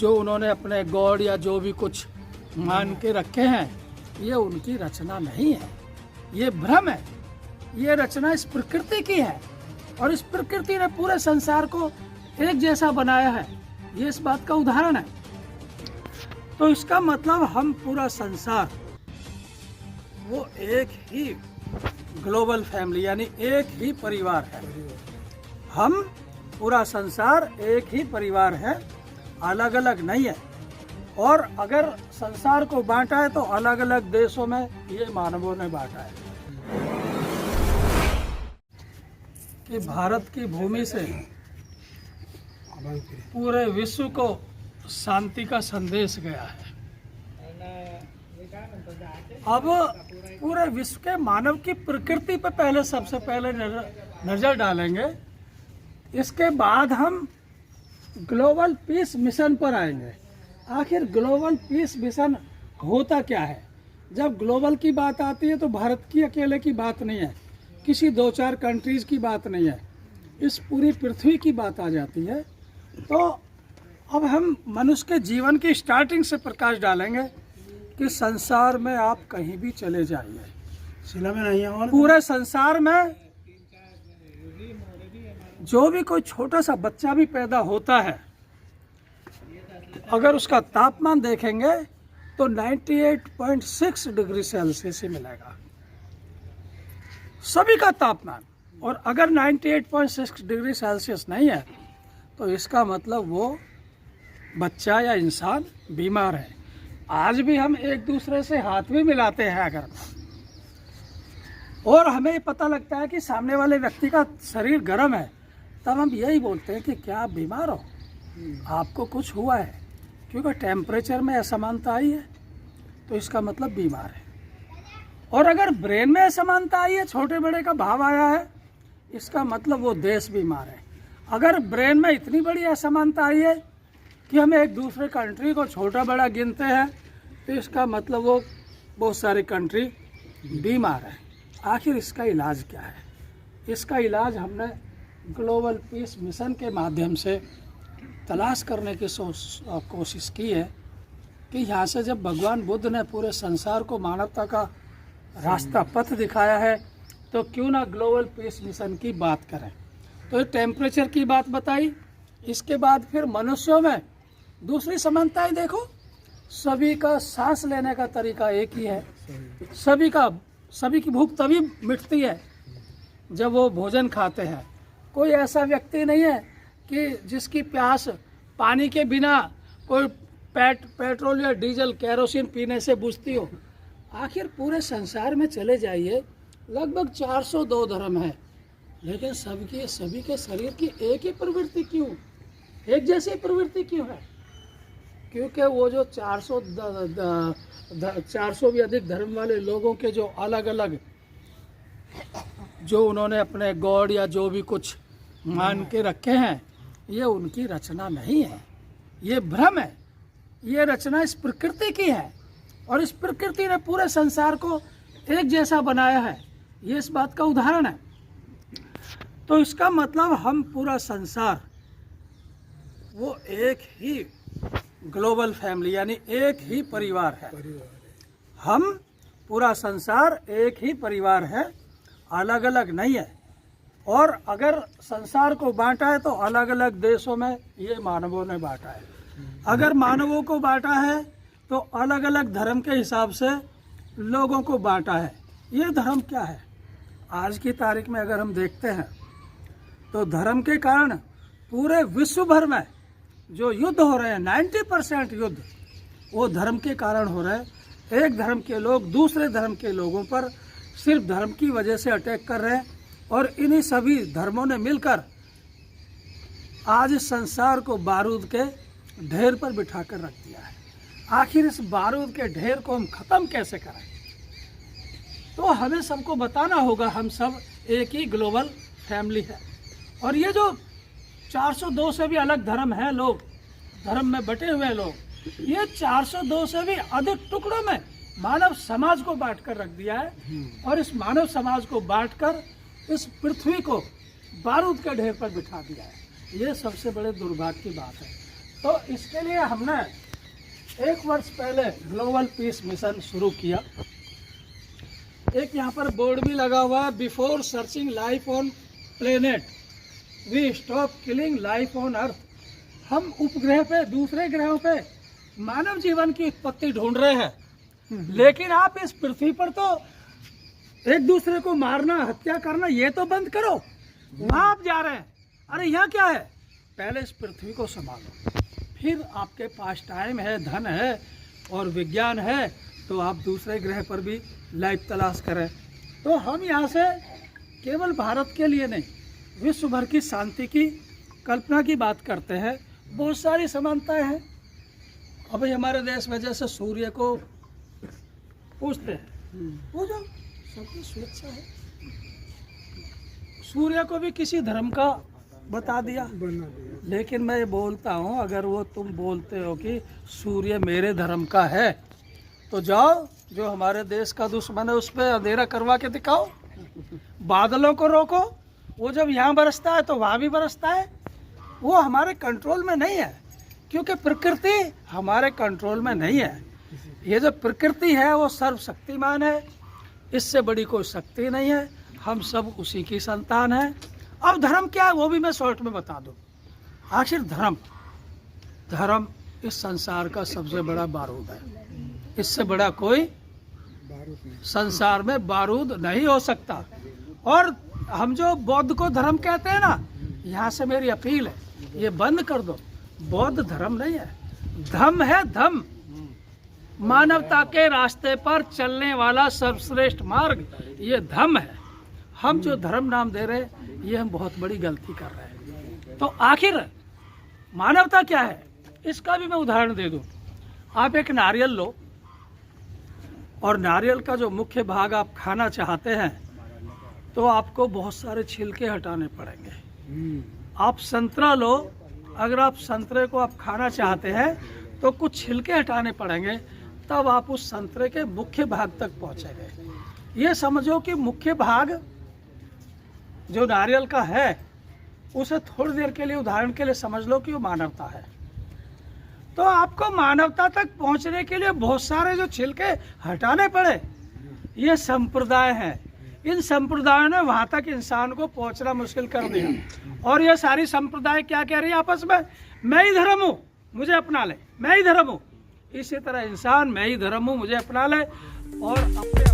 जो उन्होंने अपने गॉड या जो भी कुछ मान के रखे हैं, ये उनकी रचना नहीं है, ये भ्रम है। ये रचना इस प्रकृति की है और इस प्रकृति ने पूरे संसार को एक जैसा बनाया है। ये इस बात का उदाहरण है। तो इसका मतलब हम पूरा संसार वो एक ही ग्लोबल फैमिली यानी एक ही परिवार है। हम पूरा संसार एक ही परिवार है, अलग अलग नहीं है। और अगर संसार को बांटा है तो अलग अलग देशों में ये मानवों ने बांटा है कि भारत की भूमि से पूरे विश्व को शांति का संदेश गया है। अब पूरे विश्व के मानव की प्रकृति पर पहले सबसे पहले नजर डालेंगे, इसके बाद हम ग्लोबल पीस मिशन पर आएंगे। आखिर ग्लोबल पीस मिशन होता क्या है? जब ग्लोबल की बात आती है तो भारत की अकेले की बात नहीं है, किसी 2-4 कंट्रीज की बात नहीं है, इस पूरी पृथ्वी की बात आ जाती है। तो अब हम मनुष्य के जीवन की स्टार्टिंग से प्रकाश डालेंगे कि संसार में आप कहीं भी चले जाइए, शिला में नहीं है, पूरे संसार में जो भी कोई छोटा सा बच्चा भी पैदा होता है, अगर उसका तापमान देखेंगे तो 98.6 डिग्री सेल्सियस ही मिलेगा, सभी का तापमान। और अगर 98.6 डिग्री सेल्सियस नहीं है तो इसका मतलब वो बच्चा या इंसान बीमार है। आज भी हम एक दूसरे से हाथ भी मिलाते हैं अगर, और हमें पता लगता है कि सामने वाले व्यक्ति का शरीर गर्म है, तब हम यही बोलते हैं कि क्या आप बीमार हो, आपको कुछ हुआ है, क्योंकि टेम्परेचर में असमानता आई है तो इसका मतलब बीमार है। और अगर ब्रेन में असमानता आई है, छोटे बड़े का भाव आया है, इसका मतलब वो देश बीमार है। अगर ब्रेन में इतनी बड़ी असमानता आई है कि हम एक दूसरे कंट्री को छोटा बड़ा गिनते हैं तो इसका मतलब वो बहुत सारी कंट्री बीमार है। आखिर इसका इलाज क्या है? इसका इलाज हमने ग्लोबल पीस मिशन के माध्यम से तलाश करने की कोशिश की है कि यहाँ से जब भगवान बुद्ध ने पूरे संसार को मानवता का रास्ता पथ दिखाया है तो क्यों ना ग्लोबल पीस मिशन की बात करें। तो ये टेम्परेचर की बात बताई, इसके बाद फिर मनुष्यों में दूसरी समानताएं देखो, सभी का सांस लेने का तरीका एक ही है, सभी की भूख तभी मिटती है जब वो भोजन खाते हैं। कोई ऐसा व्यक्ति नहीं है कि जिसकी प्यास पानी के बिना कोई पेट्रोल या डीजल केरोसिन पीने से बुझती हो। आखिर पूरे संसार में चले जाइए, लगभग 402 धर्म है, लेकिन सभी के शरीर की एक ही प्रवृत्ति क्यों, एक जैसी प्रवृत्ति क्यों है? क्योंकि वो जो 400 भी अधिक धर्म वाले लोगों के जो अलग अलग जो उन्होंने अपने गॉड या जो भी कुछ मान के रखे हैं, ये उनकी रचना नहीं है, ये भ्रम है। ये रचना इस प्रकृति की है और इस प्रकृति ने पूरे संसार को एक जैसा बनाया है। ये इस बात का उदाहरण है। तो इसका मतलब हम पूरा संसार वो एक ही ग्लोबल फैमिली यानी एक ही परिवार है। हम पूरा संसार एक ही परिवार है, अलग अलग नहीं है। और अगर संसार को बांटा है तो अलग अलग देशों में ये मानवों ने बांटा है। अगर मानवों को बांटा है तो अलग अलग धर्म के हिसाब से लोगों को बांटा है। ये धर्म क्या है? आज की तारीख में अगर हम देखते हैं तो धर्म के कारण पूरे विश्व भर में जो युद्ध हो रहे हैं, 90% युद्ध वो धर्म के कारण हो रहे हैं। एक धर्म के लोग दूसरे धर्म के लोगों पर सिर्फ धर्म की वजह से अटैक कर रहे हैं और इन्हीं सभी धर्मों ने मिलकर आज इस संसार को बारूद के ढेर पर बिठा कर रख दिया है। आखिर इस बारूद के ढेर को हम ख़त्म कैसे करें? तो हमें सबको बताना होगा, हम सब एक ही ग्लोबल फैमिली है। और ये जो 402 से भी अलग धर्म है, लोग धर्म में बटे हुए लोग, ये 402 से भी अधिक टुकड़ों में मानव समाज को बांट कर रख दिया है। और इस मानव समाज को बांटकर इस पृथ्वी को बारूद के ढेर पर बिठा दिया है। ये सबसे बड़े दुर्भाग्य की बात है। तो इसके लिए हमने 1 वर्ष पहले ग्लोबल पीस मिशन शुरू किया। एक यहाँ पर बोर्ड भी लगा हुआ है, before searching life on planet we stop killing life on earth. हम उपग्रह पे, दूसरे ग्रहों पे मानव जीवन की उत्पत्ति ढूंढ रहे हैं, लेकिन आप इस पृथ्वी पर तो एक दूसरे को मारना, हत्या करना, ये तो बंद करो। वहां आप जा रहे हैं, अरे यहाँ क्या है? पहले इस पृथ्वी को संभालो, फिर आपके पास टाइम है, धन है और विज्ञान है तो आप दूसरे ग्रह पर भी लाइफ तलाश करें। तो हम यहाँ से केवल भारत के लिए नहीं, विश्व भर की शांति की कल्पना की बात करते हैं। बहुत सारी समानताएं हैं। अभी हमारे देश में जैसे सूर्य को पूजते हैं, पूजो, सबकी स्वेच्छा है। सूर्य को भी किसी धर्म का बता दिया, लेकिन मैं ये बोलता हूँ, अगर वो तुम बोलते हो कि सूर्य मेरे धर्म का है तो जाओ, जो हमारे देश का दुश्मन है उस पर अंधेरा करवा के दिखाओ। बादलों को रोको, वो जब यहाँ बरसता है तो वहाँ भी बरसता है। वो हमारे कंट्रोल में नहीं है, क्योंकि प्रकृति हमारे कंट्रोल में नहीं है। ये जो प्रकृति है वो सर्वशक्तिमान है, इससे बड़ी कोई शक्ति नहीं है। हम सब उसी की संतान हैं। अब धर्म क्या है वो भी मैं शॉर्ट में बता दूं। आखिर धर्म इस संसार का सबसे बड़ा बारूद है। इससे बड़ा कोई संसार में बारूद नहीं हो सकता। और हम जो बौद्ध को धर्म कहते हैं ना, यहाँ से मेरी अपील है, ये बंद कर दो। बौद्ध धर्म नहीं है, धम्म है, धम्म। मानवता के रास्ते पर चलने वाला सर्वश्रेष्ठ मार्ग ये धम्म है। हम जो धर्म नाम दे रहे हैं, ये हम बहुत बड़ी गलती कर रहे हैं। तो आखिर मानवता क्या है, इसका भी मैं उदाहरण दे दूं। आप एक नारियल लो, और नारियल का जो मुख्य भाग आप खाना चाहते हैं तो आपको बहुत सारे छिलके हटाने पड़ेंगे। आप संतरा लो, अगर आप संतरे को आप खाना चाहते हैं तो कुछ छिलके हटाने पड़ेंगे, तब आप उस संतरे के मुख्य भाग तक पहुंचेंगे। ये समझो कि मुख्य भाग जो नारियल का है, उसे थोड़ी देर के लिए, उदाहरण के लिए समझ लो कि वो मानवता है। तो आपको मानवता तक पहुंचने के लिए बहुत सारे जो छिलके हटाने पड़े, ये संप्रदाय हैं। इन संप्रदायों ने वहां तक इंसान को पहुंचना मुश्किल कर दिया। और ये सारी संप्रदाय क्या कह रही है आपस में? मैं ही धर्म हूँ, मुझे अपना ले, मैं ही धर्म हूँ। इसी तरह इंसान मैं ही धर्म हूँ, मुझे अपना ले और अपने